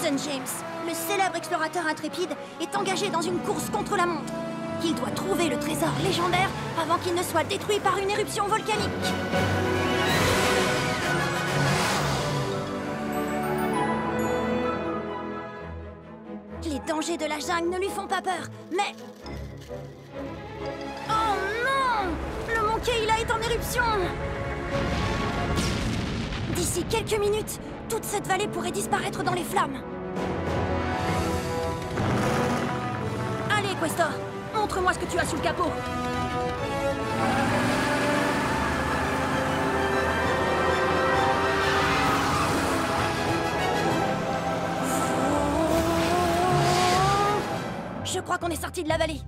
Mason James, le célèbre explorateur intrépide, est engagé dans une course contre la montre. Il doit trouver le trésor légendaire avant qu'il ne soit détruit par une éruption volcanique. Les dangers de la jungle ne lui font pas peur, mais... Oh non! Le Mont Kayla est en éruption! D'ici quelques minutes, toute cette vallée pourrait disparaître dans les flammes. Allez, Questor, montre-moi ce que tu as sous le capot. Je crois qu'on est sorti de la vallée.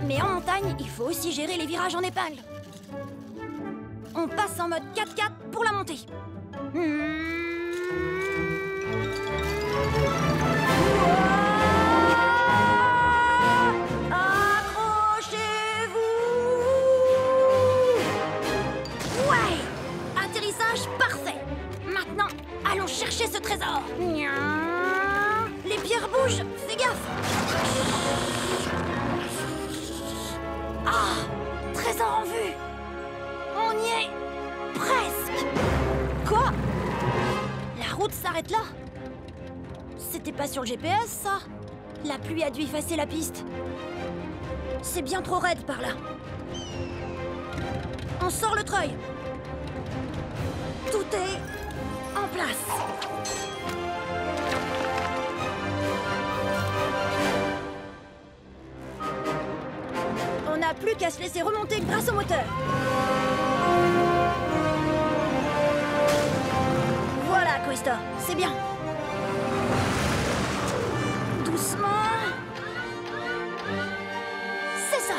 Mais en montagne, il faut aussi gérer les virages en épingle. On passe en mode 4x4 pour la montée. Accrochez-vous! Ouais! Atterrissage parfait. Maintenant, allons chercher ce trésor. Les pierres bougent, fais gaffe. Ah! Trésor en vue. On y est presque. Quoi? La route s'arrête là? C'était pas sur le GPS, ça? La pluie a dû effacer la piste. C'est bien trop raide par là. On sort le treuil. Tout est en place. On n'a plus qu'à se laisser remonter grâce au moteur. Voilà, Questor, c'est bien. Doucement. C'est ça.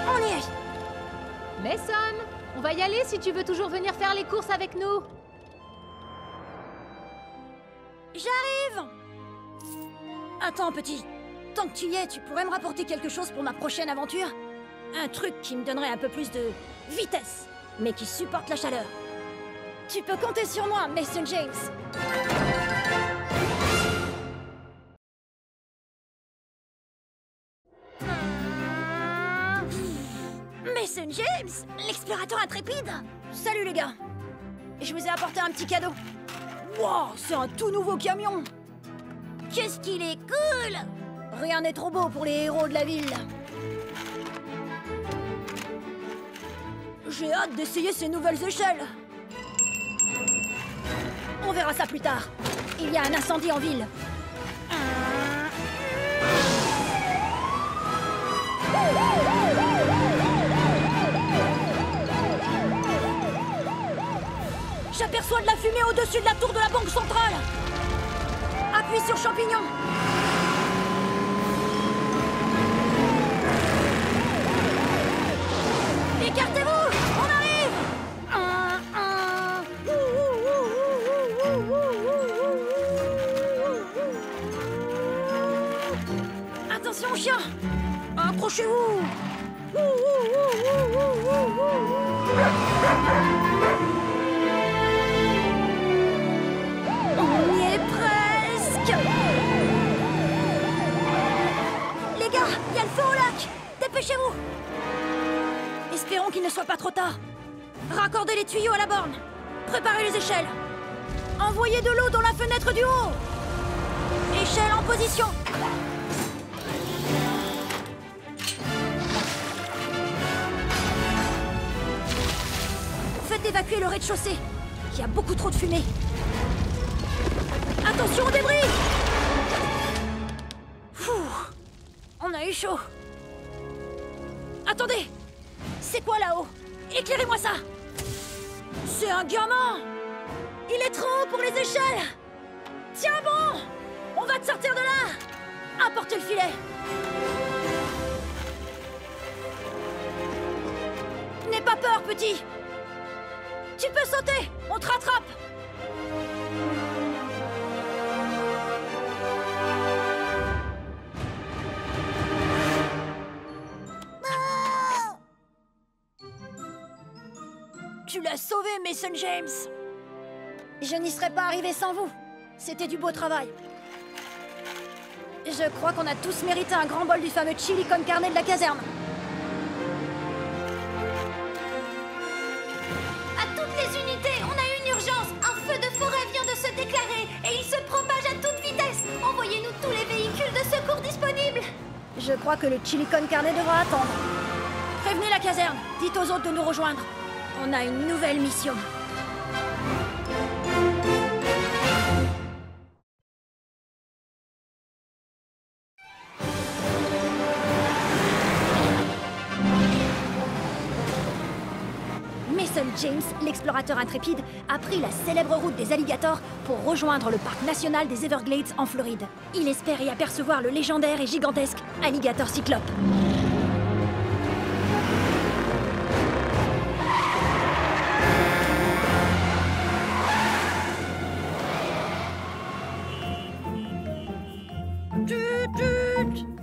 On y est. Mason, on va y aller si tu veux toujours venir faire les courses avec nous. J'arrive! Attends, petit. Tant que tu y es, tu pourrais me rapporter quelque chose pour ma prochaine aventure? Un truc qui me donnerait un peu plus de vitesse, mais qui supporte la chaleur. Tu peux compter sur moi, Mason James. Mason James, l'explorateur intrépide. Salut les gars. Je vous ai apporté un petit cadeau. Wow, c'est un tout nouveau camion. Qu'est-ce qu'il est cool! Rien n'est trop beau pour les héros de la ville. J'ai hâte d'essayer ces nouvelles échelles. On verra ça plus tard. Il y a un incendie en ville. J'aperçois de la fumée au-dessus de la tour de la banque centrale. Appuie sur champignon. Écartez-vous, on arrive. Attention, chien. Accrochez-vous. On y est presque. Les gars, il y a le feu au lac. Dépêchez-vous. Espérons qu'il ne soit pas trop tard. Raccordez les tuyaux à la borne. Préparez les échelles. Envoyez de l'eau dans la fenêtre du haut. Échelle en position. Faites évacuer le rez-de-chaussée. Il y a beaucoup trop de fumée. Attention aux débris. On a eu chaud. Attendez. C'est quoi là-haut? Éclairez-moi ça. C'est un gamin. Il est trop haut pour les échelles. Tiens bon. On va te sortir de là. Apportez le filet. N'aie pas peur, petit. Tu peux sauter. On te rattrape. sauvé, Mason James. Je n'y serais pas arrivé sans vous. C'était du beau travail. Je crois qu'on a tous mérité un grand bol du fameux chili con carne de la caserne. À toutes les unités, on a une urgence. Un feu de forêt vient de se déclarer et il se propage à toute vitesse. Envoyez-nous tous les véhicules de secours disponibles. Je crois que le chili con carne devra attendre. Prévenez la caserne. Dites aux autres de nous rejoindre. On a une nouvelle mission. Mason James, l'explorateur intrépide, a pris la célèbre route des alligators pour rejoindre le parc national des Everglades en Floride. Il espère y apercevoir le légendaire et gigantesque alligator cyclope.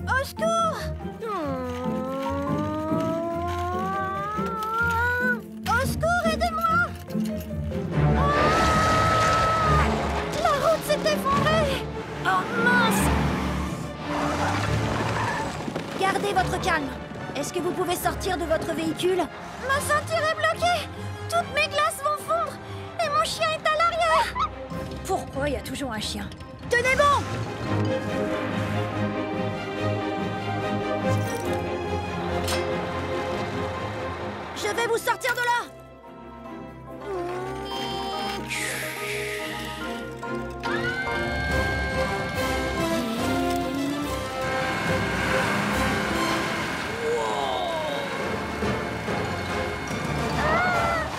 Au secours! Au secours, aidez-moi! La route s'est effondrée! Oh mince! Gardez votre calme. Est-ce que vous pouvez sortir de votre véhicule? Ma ceinture est bloquée! Toutes mes glaces vont fondre! Et mon chien est à l'arrière! Pourquoi il y a toujours un chien? Tenez bon! Je vais vous sortir de là!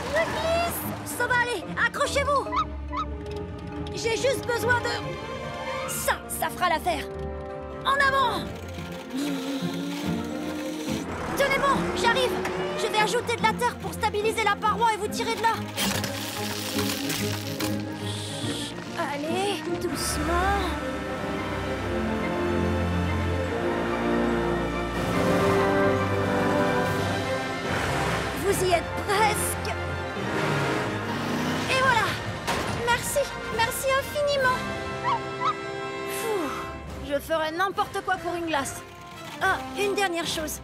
Je glisse! Ça va aller, accrochez-vous! J'ai juste besoin de... Ça fera l'affaire! En avant! Tenez bon, j'arrive! Je vais ajouter de la terre pour stabiliser la paroi et vous tirer de là. Allez, doucement. Vous y êtes presque. Et voilà. Merci, merci infiniment. Pfff, je ferais n'importe quoi pour une glace. Ah, une dernière chose.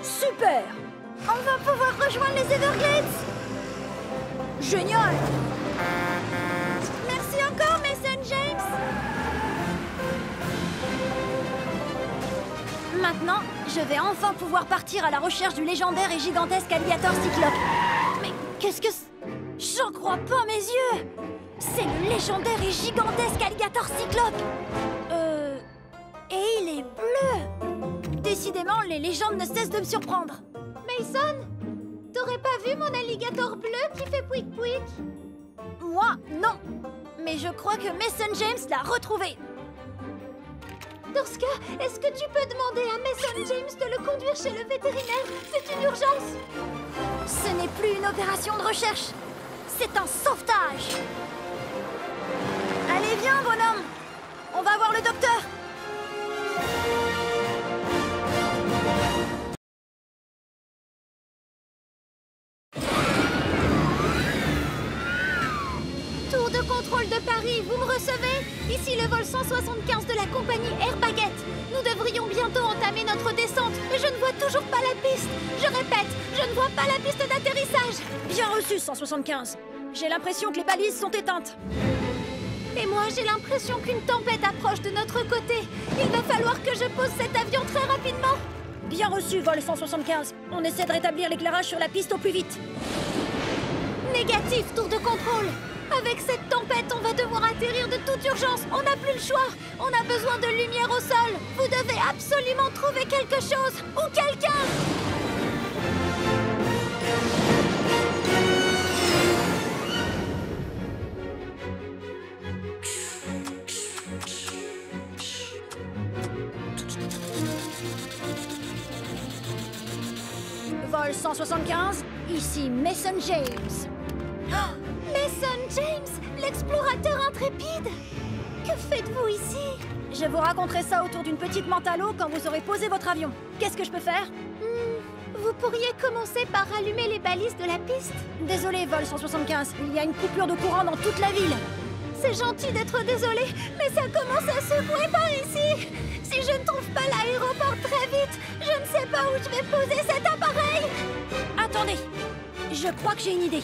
Super! On va pouvoir rejoindre les Everglades! Génial! Merci encore, Mason James! Maintenant, je vais enfin pouvoir partir à la recherche du légendaire et gigantesque alligator cyclope. Mais qu'est-ce que c'est? J'en crois pas mes yeux! C'est le légendaire et gigantesque alligator cyclope! Et il est bleu! Décidément, les légendes ne cessent de me surprendre. Mason, t'aurais pas vu mon alligator bleu qui fait pouic-pouic? Moi, non. Mais je crois que Mason James l'a retrouvé. Dorska, est-ce que tu peux demander à Mason James de le conduire chez le vétérinaire? C'est une urgence. Ce n'est plus une opération de recherche. C'est un sauvetage. Allez, viens, bonhomme. On va voir le docteur. Tour de contrôle de Paris, vous me recevez? Ici le vol 175 de la compagnie Air Baguette. Nous devrions bientôt entamer notre descente, mais je ne vois toujours pas la piste. Je répète, je ne vois pas la piste d'atterrissage. Bien reçu, 175. J'ai l'impression que les balises sont éteintes. Et moi, j'ai l'impression qu'une tempête approche de notre côté. Il va falloir que je pose cet avion très rapidement. Bien reçu, vol 175. On essaie de rétablir l'éclairage sur la piste au plus vite. Négatif, tour de contrôle. Avec cette tempête, on va devoir atterrir de toute urgence. On n'a plus le choix. On a besoin de lumière au sol. Vous devez absolument trouver quelque chose ou quelqu'un. Vol 175, ici Mason James. Oh, Mason James, l'explorateur intrépide. Que faites-vous ici? Je vous raconterai ça autour d'une petite menthe à l'eau quand vous aurez posé votre avion. Qu'est-ce que je peux faire? Vous pourriez commencer par allumer les balises de la piste? Désolé, vol 175, il y a une coupure de courant dans toute la ville. C'est gentil d'être désolé, mais ça commence à secouer par ici. Si je ne trouve pas l'aéroport très vite, je ne sais pas où je vais poser cet appareil. Attendez, je crois que j'ai une idée.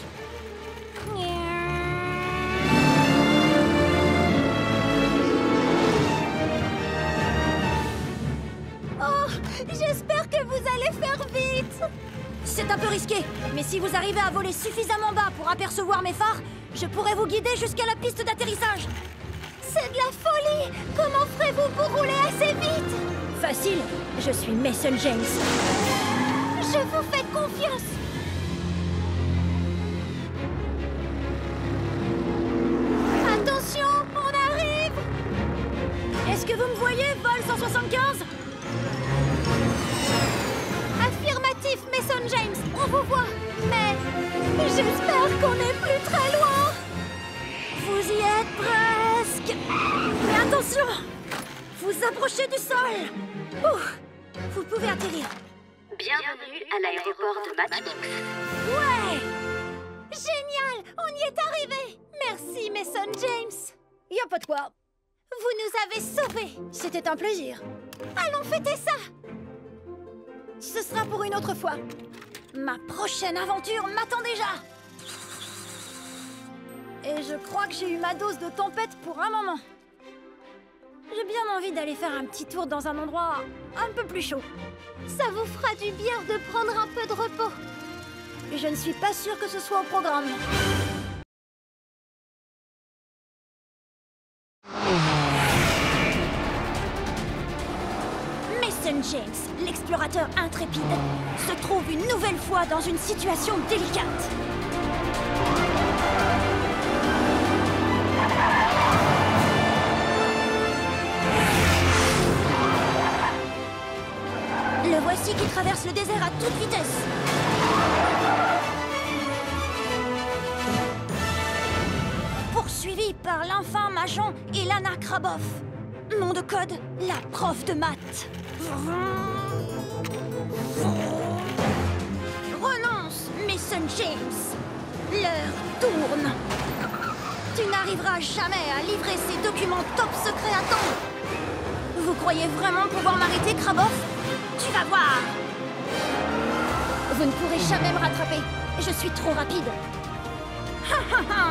Oh, j'espère que vous allez faire vite. C'est un peu risqué, mais si vous arrivez à voler suffisamment bas pour apercevoir mes phares, je pourrais vous guider jusqu'à la piste d'atterrissage. C'est de la folie. Comment ferez-vous pour rouler assez vite? Facile, je suis Mason James. Je vous fais confiance. Attention, on arrive. Est-ce que vous me voyez, vol 175? Affirmatif, Mason James, on vous voit. Mais j'espère qu'on n'est plus très loin. Vous y êtes presque. Mais attention, vous approchez du sol. Ouh, vous pouvez atterrir. Bienvenue à l'aéroport de Matchbox. Ouais! Génial, on y est arrivé. Merci, Mason James. Y a pas de quoi. Vous nous avez sauvés. C'était un plaisir. Allons fêter ça. Ce sera pour une autre fois. Ma prochaine aventure m'attend déjà. Et je crois que j'ai eu ma dose de tempête pour un moment. J'ai bien envie d'aller faire un petit tour dans un endroit un peu plus chaud. Ça vous fera du bien de prendre un peu de repos. Je ne suis pas sûre que ce soit au programme. Mason James, l'explorateur intrépide, se trouve une nouvelle fois dans une situation délicate. Le voici qui traverse le désert à toute vitesse. Poursuivi par l'infâme agent Elana Kraboff. Nom de code, la prof de maths. Renonce, Mason James. L'heure tourne. Tu n'arriveras jamais à livrer ces documents top secrets à temps. Vous croyez vraiment pouvoir m'arrêter, Kraboff? Tu vas voir. Vous ne pourrez jamais me rattraper. Je suis trop rapide. Ha ha ha!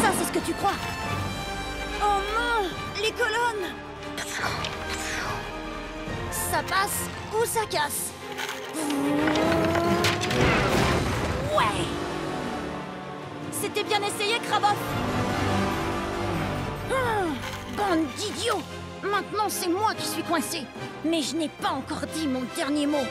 Ça, c'est ce que tu crois. Oh non! Les colonnes! Ça passe ou ça casse? Ouais! C'était bien essayé, Kraboff! Bande d'idiots! Maintenant, c'est moi qui suis coincé. Mais je n'ai pas encore dit mon dernier mot.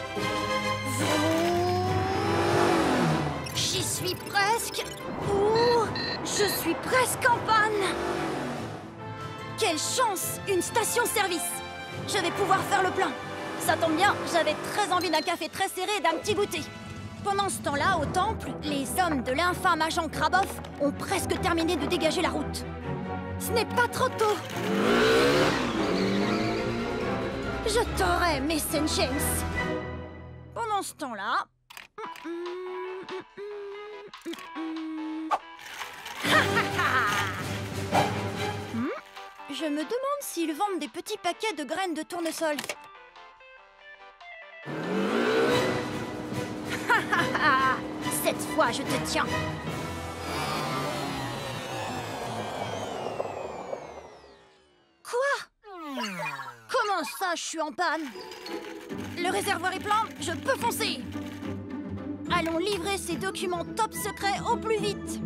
J'y suis presque. Ouh, je suis presque en panne. Quelle chance! Une station-service. Je vais pouvoir faire le plein. Ça tombe bien, j'avais très envie d'un café très serré et d'un petit goûter. Pendant ce temps-là, au temple, les hommes de l'infâme agent Kraboff ont presque terminé de dégager la route. Ce n'est pas trop tôt. Je t'aurai, Mason James. Pendant ce temps-là... Je me demande s'ils vendent des petits paquets de graines de tournesol. Cette fois, je te tiens. Quoi? Comment ça, je suis en panne? Le réservoir est plein, je peux foncer. Allons livrer ces documents top secrets au plus vite.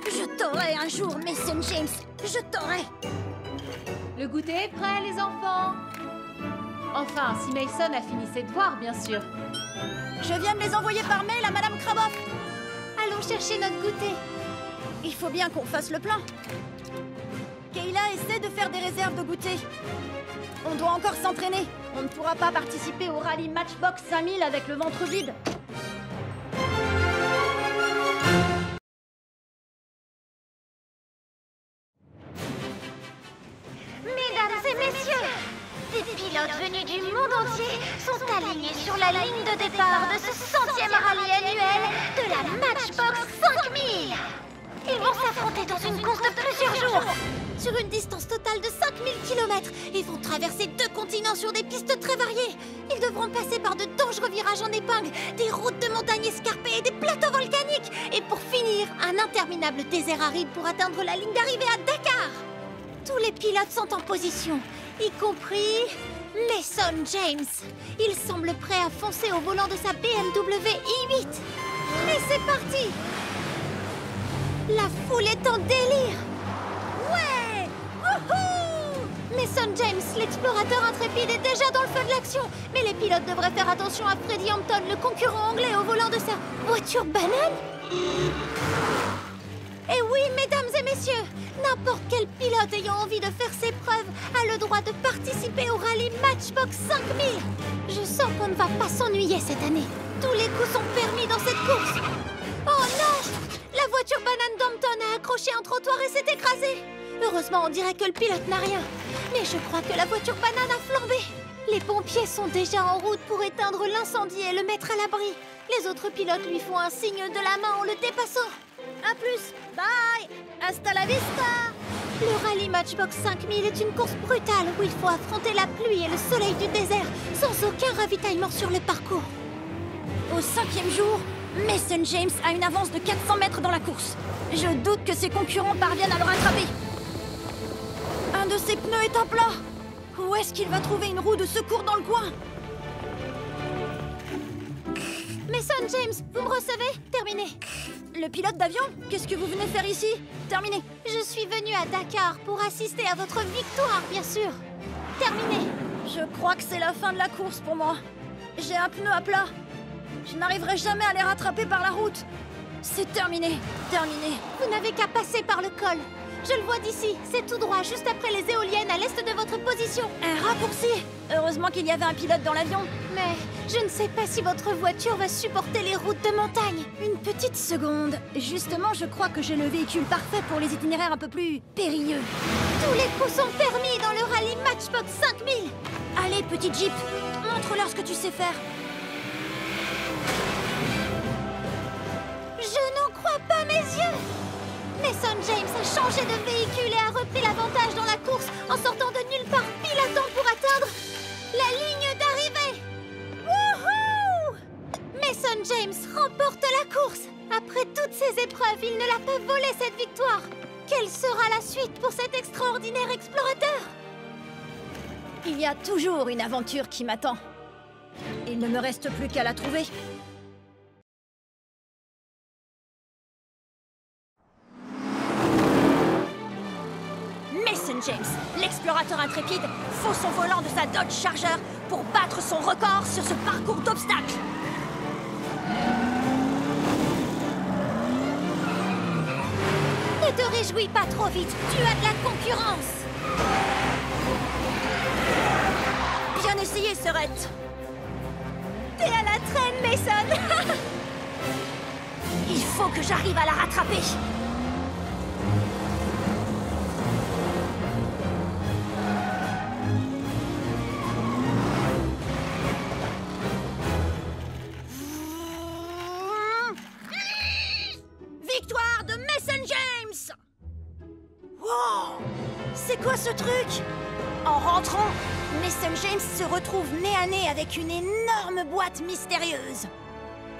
Je t'aurai un jour, Mason James. Je t'aurai. Le goûter est prêt, les enfants. Enfin, si Mason a fini ses devoirs, bien sûr. Je viens de les envoyer par mail à Madame Kraboff. Allons chercher notre goûter. Il faut bien qu'on fasse le plein. Kayla essaie de faire des réserves de goûter. On doit encore s'entraîner. On ne pourra pas participer au rallye Matchbox 5000 avec le ventre vide. Mesdames et messieurs, des pilotes venus du monde monde entier sont alignés sur la ligne de départ de ce 100e rallye annuel de la Matchbox 5000. Ils vont s'affronter dans une course de plusieurs jours, sur une distance totale de 5000 km. Ils vont traverser 2 continents sur des pistes très variées. Ils devront passer par de dangereux virages en épingle, des routes de montagnes escarpées et des plateaux volcaniques. Et pour finir, un interminable désert aride pour atteindre la ligne d'arrivée à Dakar. Tous les pilotes sont en position, y compris Mason James. Il semble prêt à foncer au volant de sa BMW i8. Et c'est parti! La foule est en délire. Ouais! Wouhou! Mason James, l'explorateur intrépide, est déjà dans le feu de l'action. Mais les pilotes devraient faire attention à Freddie Hampton, le concurrent anglais au volant de sa voiture banane. Et oui, mesdames et messieurs, n'importe quel pilote ayant envie de faire ses preuves a le droit de participer au rallye Matchbox 5000. Je sens qu'on ne va pas s'ennuyer cette année. Tous les coups sont permis dans cette course. Oh non! La voiture banane d'Hampton a accroché un trottoir et s'est écrasée. Heureusement, on dirait que le pilote n'a rien. Mais je crois que la voiture banane a flambé. Les pompiers sont déjà en route pour éteindre l'incendie et le mettre à l'abri. Les autres pilotes lui font un signe de la main en le dépassant. A plus, bye, hasta la vista. Le rallye Matchbox 5000 est une course brutale où il faut affronter la pluie et le soleil du désert sans aucun ravitaillement sur le parcours. Au 5e jour, Mason James a une avance de 400 mètres dans la course. Je doute que ses concurrents parviennent à le rattraper. Un de ses pneus est à plat. Où est-ce qu'il va trouver une roue de secours dans le coin? Mason James, vous me recevez? Terminé. Le pilote d'avion? Qu'est-ce que vous venez faire ici? Terminé. Je suis venue à Dakar pour assister à votre victoire, bien sûr. Terminé. Je crois que c'est la fin de la course pour moi. J'ai un pneu à plat. Je n'arriverai jamais à les rattraper par la route. C'est terminé. Terminé. Vous n'avez qu'à passer par le col. Je le vois d'ici. C'est tout droit, juste après les éoliennes, à l'est de votre position. Un raccourci. Heureusement qu'il y avait un pilote dans l'avion. Mais je ne sais pas si votre voiture va supporter les routes de montagne. Une petite seconde. Justement, je crois que j'ai le véhicule parfait pour les itinéraires un peu plus périlleux. Tous les coups sont permis dans le rallye Matchbox 5000. Allez, petit Jeep, montre-leur ce que tu sais faire. Je n'en crois pas mes yeux. Mason James a changé de véhicule et a repris l'avantage dans la course en sortant de nulle part pile à temps pour atteindre la ligne d'arrivée. Wouhou! Mason James remporte la course. Après toutes ces épreuves, il ne l'a pas volé cette victoire. Quelle sera la suite pour cet extraordinaire explorateur? Il y a toujours une aventure qui m'attend. Il ne me reste plus qu'à la trouver. Mason James, l'explorateur intrépide, fausse au volant de sa Dodge Charger pour battre son record sur ce parcours d'obstacles. Ne te réjouis pas trop vite, tu as de la concurrence. Bien essayé, Sœurette. T'es à la traîne, Mason. Il faut que j'arrive à la rattraper. Victoire de Mason James! Wow! C'est quoi ce truc? En rentrant, Mason James se retrouve nez à nez avec une énorme boîte mystérieuse.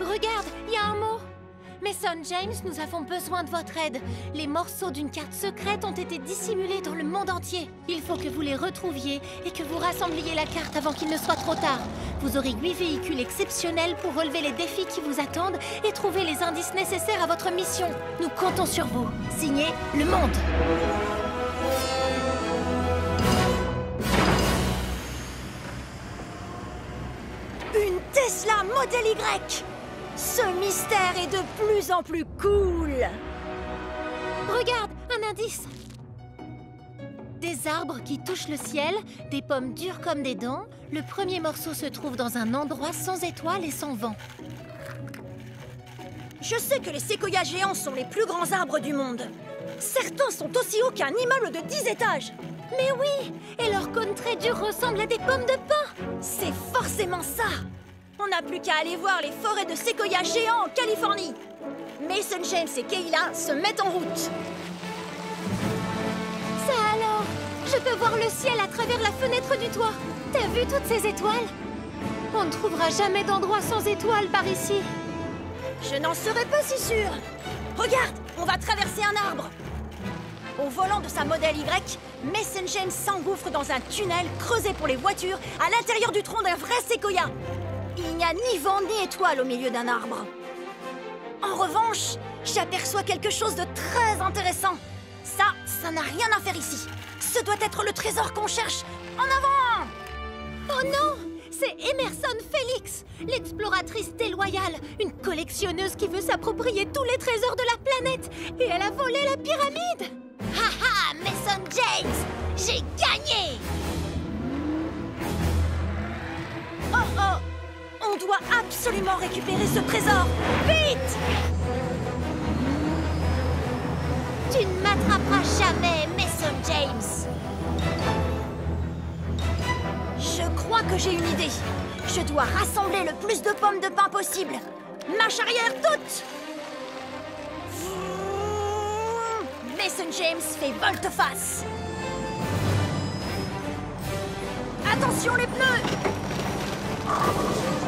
Regarde, il y a un mot. Mason James, nous avons besoin de votre aide. Les morceaux d'une carte secrète ont été dissimulés dans le monde entier. Il faut que vous les retrouviez et que vous rassembliez la carte avant qu'il ne soit trop tard. Vous aurez 8 véhicules exceptionnels pour relever les défis qui vous attendent et trouver les indices nécessaires à votre mission. Nous comptons sur vous. Signé Le Monde. Une Tesla Model Y! Ce mystère est de plus en plus cool! Regarde, un indice. Des arbres qui touchent le ciel, des pommes dures comme des dents. Le premier morceau se trouve dans un endroit sans étoiles et sans vent. Je sais que les séquoias géants sont les plus grands arbres du monde. Certains sont aussi hauts qu'un immeuble de 10 étages. Mais oui, et leur cône très dur ressemble à des pommes de pin. C'est forcément ça. On n'a plus qu'à aller voir les forêts de séquoias géants en Californie. Mason James et Kayla se mettent en route. Ça alors, je peux voir le ciel à travers la fenêtre du toit. T'as vu toutes ces étoiles? On ne trouvera jamais d'endroit sans étoiles par ici. Je n'en serais pas si sûre. Regarde, on va traverser un arbre. Au volant de sa Model Y, Mason James s'engouffre dans un tunnel creusé pour les voitures à l'intérieur du tronc d'un vrai séquoia. Il n'y a ni vent ni étoile au milieu d'un arbre. En revanche, j'aperçois quelque chose de très intéressant. Ça n'a rien à faire ici. Ce doit être le trésor qu'on cherche. En avant! Oh non! C'est Emerson Félix, l'exploratrice déloyale, une collectionneuse qui veut s'approprier tous les trésors de la planète. Et elle a volé la pyramide! Haha, Mason James! J'ai gagné! Oh! On doit absolument récupérer ce trésor! Vite! Tu ne m'attraperas jamais, Mason James! Je crois que j'ai une idée. Je dois rassembler le plus de pommes de pin possible. Marche arrière toute! Mason James fait volte-face. Attention les pneus!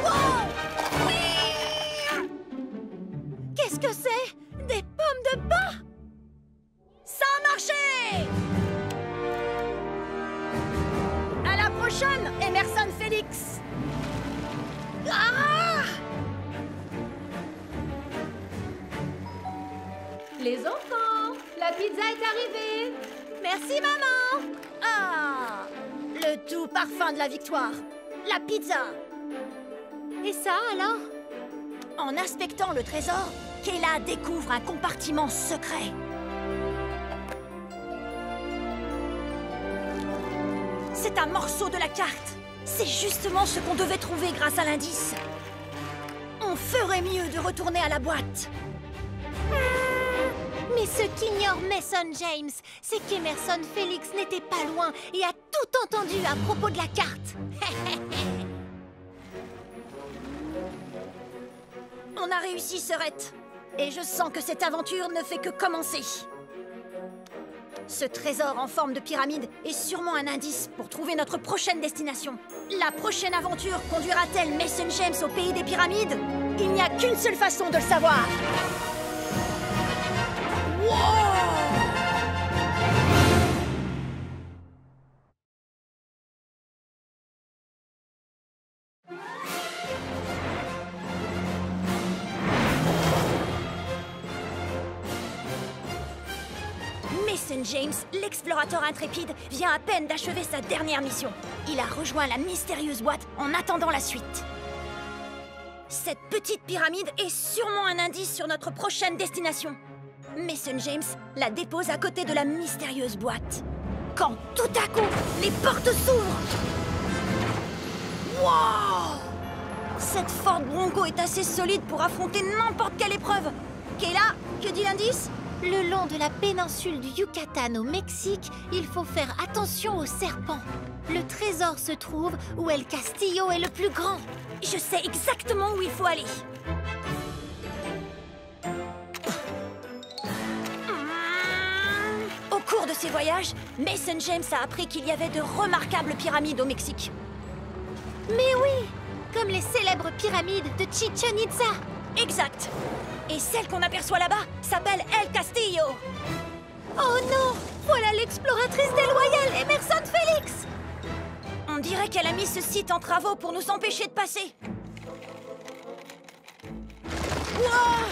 Wow! Qu'est-ce que c'est? Des pommes de pin? Ça a marché! À la prochaine, Emerson Félix! Ah! Les enfants, la pizza est arrivée. Merci, maman! Ah! Le doux parfum de la victoire. La pizza! Et ça alors? En inspectant le trésor, Kayla découvre un compartiment secret. C'est un morceau de la carte. C'est justement ce qu'on devait trouver grâce à l'indice. On ferait mieux de retourner à la boîte. Mais ce qu'ignore Mason James, c'est qu'Emerson Félix n'était pas loin et a tout entendu à propos de la carte. On a réussi, Sœurette. Et je sens que cette aventure ne fait que commencer. Ce trésor en forme de pyramide est sûrement un indice pour trouver notre prochaine destination. La prochaine aventure conduira-t-elle Mason James au pays des pyramides? Il n'y a qu'une seule façon de le savoir. Mason James, l'explorateur intrépide, vient à peine d'achever sa dernière mission. Il a rejoint la mystérieuse boîte en attendant la suite. Cette petite pyramide est sûrement un indice sur notre prochaine destination. Mason James la dépose à côté de la mystérieuse boîte. Quand tout à coup, les portes s'ouvrent. Wow! Cette Ford Bronco est assez solide pour affronter n'importe quelle épreuve. Kayla, que dit l'indice? Le long de la péninsule du Yucatan au Mexique, il faut faire attention aux serpents. Le trésor se trouve où El Castillo est le plus grand. Je sais exactement où il faut aller. Au cours de ses voyages, Mason James a appris qu'il y avait de remarquables pyramides au Mexique. Mais oui, comme les célèbres pyramides de Chichen Itza. Exact. Et celle qu'on aperçoit là-bas s'appelle El Castillo. Oh non! Voilà l'exploratrice déloyale, Emerson Félix! On dirait qu'elle a mis ce site en travaux pour nous empêcher de passer. Wow!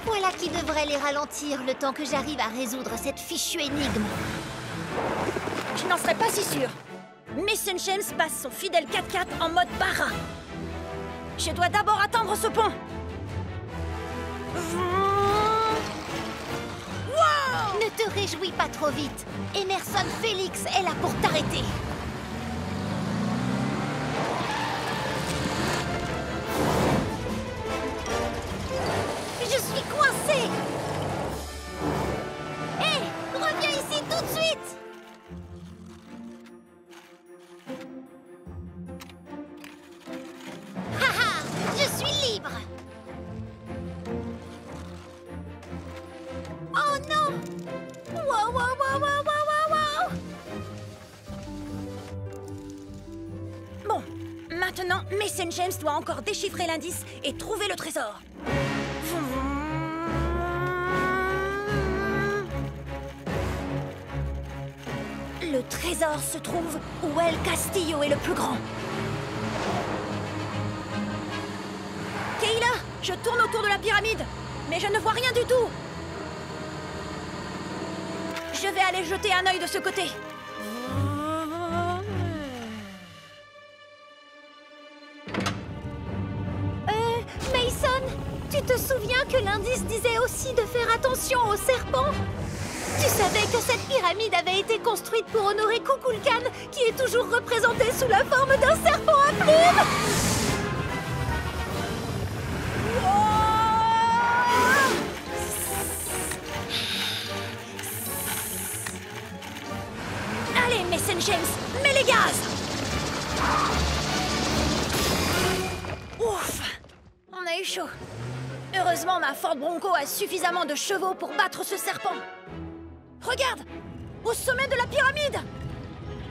Voilà qui devrait les ralentir le temps que j'arrive à résoudre cette fichue énigme. Je n'en serais pas si sûre. Mason James passe son fidèle 4x4 en mode barra. Je dois d'abord atteindre ce pont. Wow! Ne te réjouis pas trop vite. Emerson Félix est là pour t'arrêter. Je suis Maintenant, Mason James doit encore déchiffrer l'indice et trouver le trésor. Le trésor se trouve où El Castillo est le plus grand. Kayla, je tourne autour de la pyramide, mais je ne vois rien du tout. Je vais aller jeter un œil de ce côté. Mason, tu te souviens que l'indice disait aussi de faire attention aux serpents? Tu savais que cette pyramide avait été construite pour honorer Kukulkan, qui est toujours représenté sous la forme d'un serpent à plumes? Allez, Mason James, mets les gaz! Ouf! On a eu chaud. Heureusement, ma Ford Bronco a suffisamment de chevaux pour battre ce serpent. Regarde! Au sommet de la pyramide!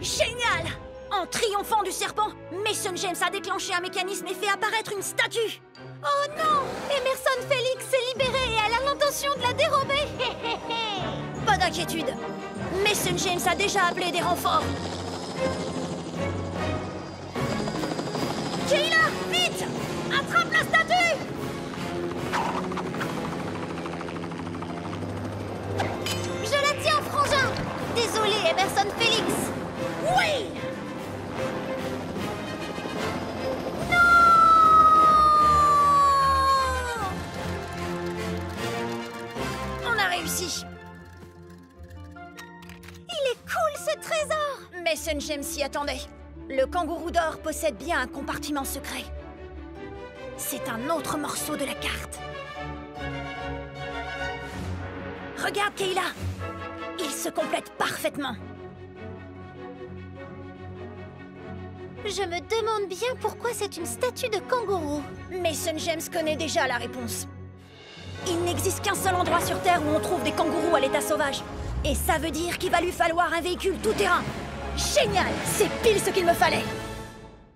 Génial! En triomphant du serpent, Mason James a déclenché un mécanisme et fait apparaître une statue. Oh non! Emerson Félix s'est libéré et elle a l'intention de la dérober. Pas d'inquiétude. Mason James a déjà appelé des renforts. Kayla, vite! Attrape la statue! Je la tiens, frangin! Désolé, Emerson Félix! Oui! On a réussi. Il est cool, ce trésor! Mason James s'y attendait. Le kangourou d'or possède bien un compartiment secret. C'est un autre morceau de la carte. Regarde, Kayla! Il se complète parfaitement. Je me demande bien pourquoi c'est une statue de kangourou. Mason James connaît déjà la réponse. Il n'existe qu'un seul endroit sur Terre où on trouve des kangourous à l'état sauvage. Et ça veut dire qu'il va lui falloir un véhicule tout-terrain. Génial! C'est pile ce qu'il me fallait!